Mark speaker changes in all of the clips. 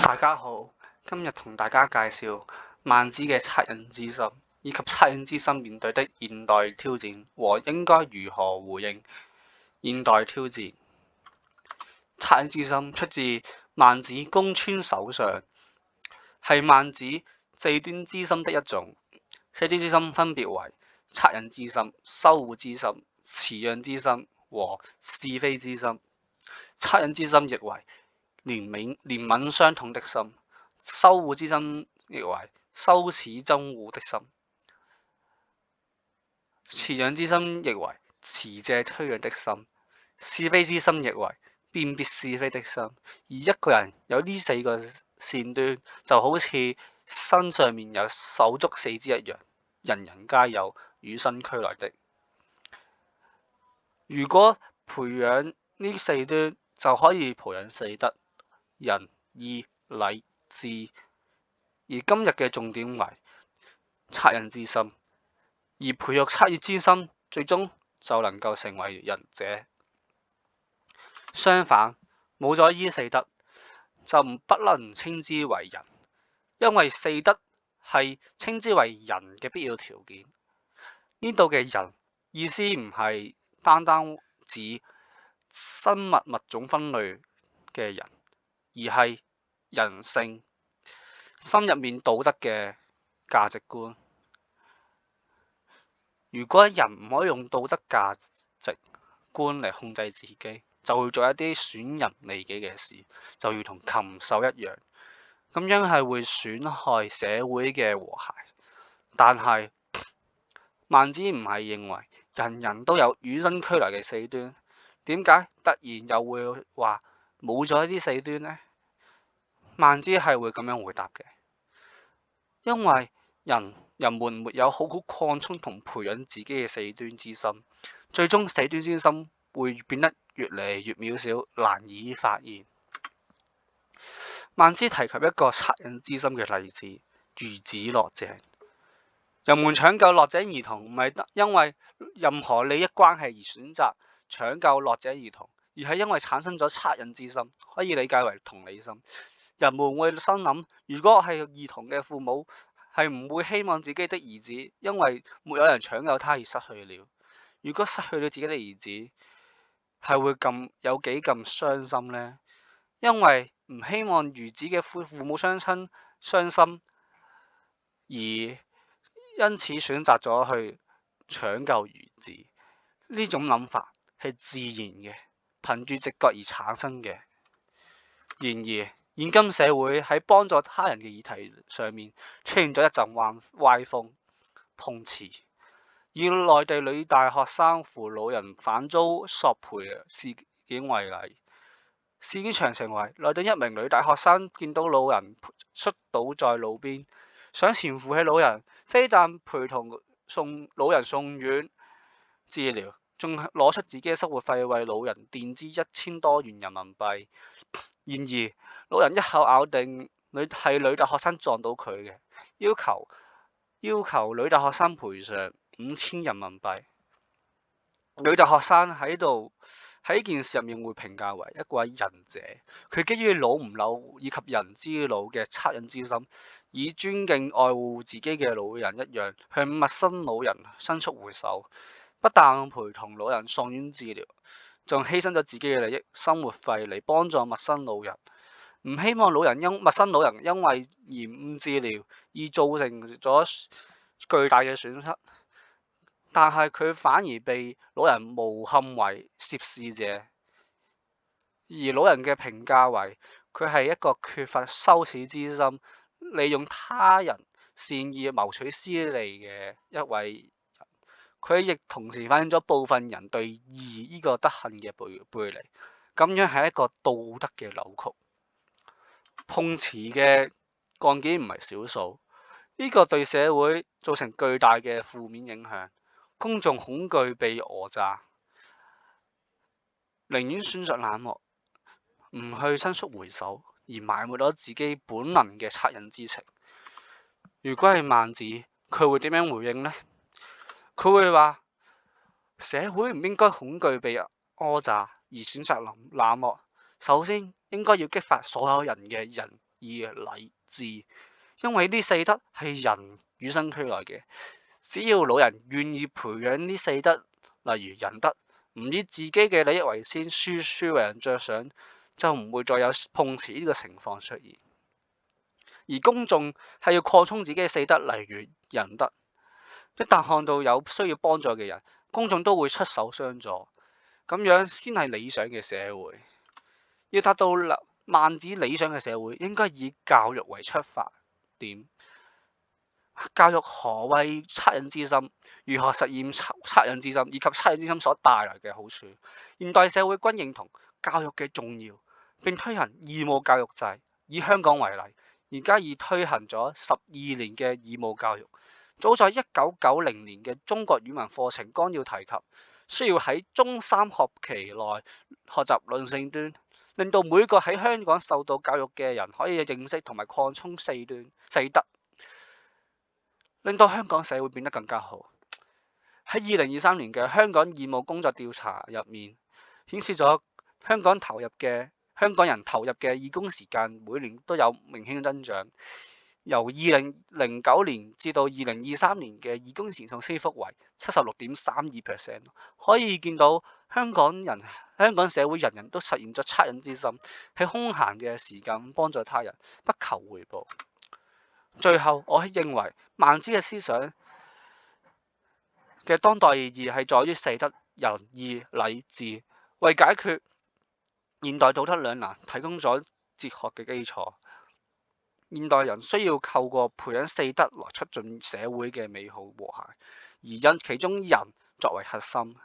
Speaker 1: 大家好，今日同大家介紹孟子嘅惻隱之心，以及惻隱之心面對的現代挑戰和應該如何回應現代挑戰。惻隱之心出自孟子《公孫手上》，係孟子四端之心的一種。四端之心分別為惻隱之心、羞惡之心、辭讓之心和是非之心。惻隱之心亦為憐憫傷痛的心，羞惡之心亦為羞恥憎惡的心，辭讓之心亦為辭謝推讓的心，是非之心亦為辨別是非的心。而一個人有呢四個線端，就好似身上面有手足四肢一樣，人人皆有，與生俱來的。如果培養呢四端，就可以培養四德：仁、義、禮、智。而今日嘅重點為惻隱之心，而培育惻隱之心，最終就能夠成為仁者。相反，冇咗呢四德，就不能稱之為仁，因為四德係稱之為人嘅必要條件。呢度嘅人意思唔係單單指生物物種分類嘅人，而係人性心入面道德嘅價值觀。如果人唔可以用道德價值觀嚟控制自己，就會做一啲損人利己嘅事，就如同禽獸一樣，咁樣係會損害社會嘅和諧。但係孟子唔係認為人人都有與生俱來嘅四端，點解突然又會話冇咗呢啲四端呢？孟子係會咁樣回答嘅，因為人們沒有好好擴充同培養自己嘅四端之心，最終四端之心會變得越嚟越渺小，難以發現。孟子提及一個惻隱之心嘅例子，孺子樂井。人們搶救落井兒童，唔係因為任何利益關係而選擇搶救落井兒童，而係因為產生咗惻隱之心，可以理解為同理心。人們會心諗，如果我係兒童嘅父母，係唔會希望自己的兒子因為沒有人搶救他而失去了。如果失去了自己的兒子，係會有幾咁傷心呢？因為唔希望孺子嘅父母雙親傷心，而因此選擇咗去搶救孺子。呢種諗法係自然嘅，憑住直覺而產生嘅。然而現今社會喺幫助他人嘅議題上面出現咗一陣歪風，碰瓷。以內地女大學生扶老人反遭索賠事件為例，事件詳情為內地一名女大學生見到老人摔倒在路邊，上前扶起老人，非但陪同老人送院治療，仲攞出自己嘅生活費為老人墊資1000多元人民幣。然而老人一口咬定係女大學生撞到佢嘅，要求女大學生賠償5000人民幣。女大學生喺件事入面會評價為一位仁者，佢基於老唔老以及人之老嘅惻隱之心，以尊敬愛護自己嘅老人一樣，向陌生老人伸出援手，不但陪同老人送院治療，仲犧牲咗自己嘅利益生活費嚟幫助陌生老人，唔希望陌生老人因為延誤治療而造成咗巨大嘅損失。但係佢反而被老人誣陷為涉事者，而老人嘅評價為佢係一個缺乏羞恥之心，利用他人善意謀取私利嘅一位人。佢亦同時反映咗部分人對義呢個德行嘅背離，咁樣係一個道德嘅扭曲。碰瓷嘅案件唔係少數，呢個對社會造成巨大嘅負面影響。公眾恐懼被訛詐，寧願選擇冷漠，唔去伸出援手，而埋沒咗自己本能嘅惻隱之情。如果係孟子，佢會點樣回應呢？佢會話：社會唔應該恐懼被訛詐而選擇冷漠，首先應該要激發所有人嘅仁義、禮、智，因為呢四德係人與生俱來嘅。只要老人願意培養呢四德，例如仁德，唔以自己嘅利益為先，書為人着想，就唔會再有碰瓷呢個情況出現。而公眾係要擴充自己嘅四德，例如仁德。一旦看到有需要幫助嘅人，公眾都會出手相助，咁樣先係理想嘅社會。要達到孟子理想嘅社會，應該以教育為出發點。教育何謂惻隱之心？如何實現惻隱之心，以及惻隱之心所帶來嘅好處？現代社會均認同教育嘅重要，並推行義務教育制。以香港為例，而家已推行咗12年嘅義務教育。早在1990年嘅中國語文課程綱要提及，需要喺中3學期內學習論性端，令到每個喺香港受到教育嘅人可以認識同埋擴充四德，令到香港社會變得更加好。喺2023年嘅香港義務工作調查入面，顯示咗香港人投入嘅義工時間每年都有明顯增長。由2009年至到2023年嘅義工時數升幅為76.32%，可以見到香港社會人人都實現咗惻隱之心，喺空閒嘅時間幫助他人，不求回報。最後，我認為孟子嘅思想嘅當代意義係在於四德仁義禮智，為解決現代道德兩難提供咗哲學嘅基礎。現代人需要透過培養四德來促進社會嘅美好和諧，而其中仁作為核心，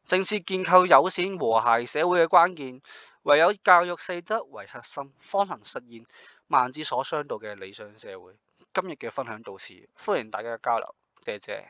Speaker 1: 正是建構友善和諧社會嘅關鍵。唯有教育四德為核心，方能實現孟子所倡導嘅理想社會。今日嘅分享到此，歡迎大家嘅交流，謝謝。